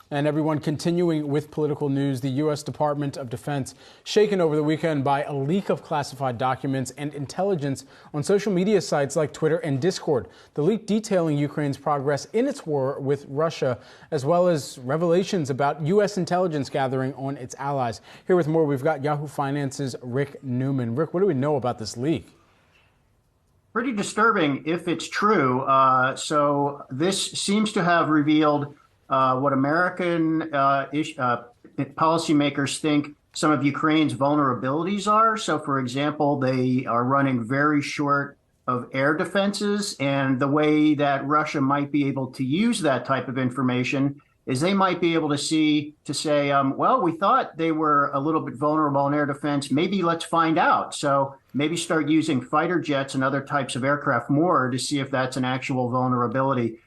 And everyone, continuing with political news, the U.S. Department of Defense shaken over the weekend by a leak of classified documents and intelligence on social media sites like Twitter and Discord. The leak detailing Ukraine's progress in its war with Russia, as well as revelations about U.S. intelligence gathering on its allies. Here with more, we've got Yahoo Finance's Rick Newman. Rick, what do we know about this leak? Pretty disturbing if it's true. So this seems to have revealed what American policymakers think some of Ukraine's vulnerabilities are. So, for example, they are running very short of air defenses, and the way that Russia might be able to use that type of information is they might be able to say, well, we thought they were a little bit vulnerable in air defense. Maybe let's find out. So maybe start using fighter jets and other types of aircraft more to see if that's an actual vulnerability.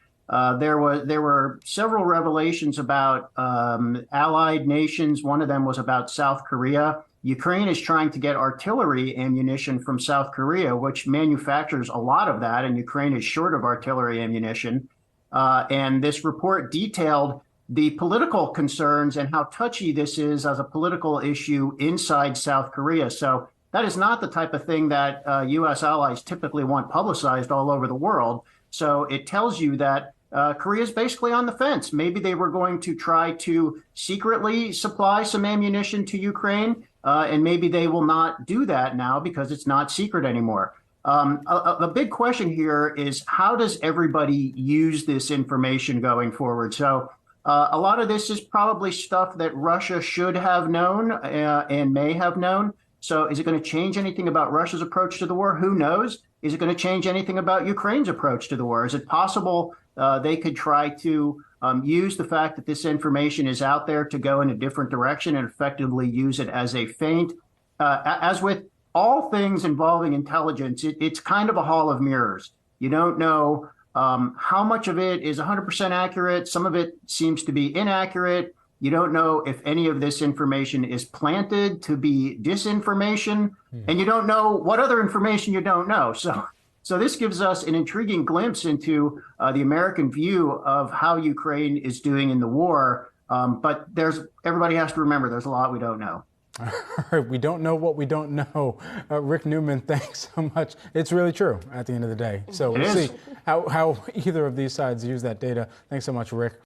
There were several revelations about allied nations. One of them was about South Korea. Ukraine is trying to get artillery ammunition from South Korea, which manufactures a lot of that, and Ukraine is short of artillery ammunition. And this report detailed the political concerns and how touchy this is as a political issue inside South Korea. So that is not the type of thing that U.S. allies typically want publicized all over the world. So it tells you that Korea is basically on the fence. Maybe they were going to try to secretly supply some ammunition to Ukraine, and maybe they will not do that now because it's not secret anymore. The big question here is, how does everybody use this information going forward? So a lot of this is probably stuff that Russia should have known and may have known. So is it going to change anything about Russia's approach to the war? Who knows? Is it going to change anything about Ukraine's approach to the war? Is it possible they could try to use the fact that this information is out there to go in a different direction and effectively use it as a feint? As with all things involving intelligence, it's kind of a hall of mirrors. You don't know how much of it is 100% accurate. Some of it seems to be inaccurate. You don't know if any of this information is planted to be disinformation, and you don't know what other information you don't know. So this gives us an intriguing glimpse into the American view of how Ukraine is doing in the war. But everybody has to remember there's a lot we don't know. All right, we don't know what we don't know. Rick Newman, thanks so much. It's really true at the end of the day. So we'll see how either of these sides use that data. Thanks so much, Rick.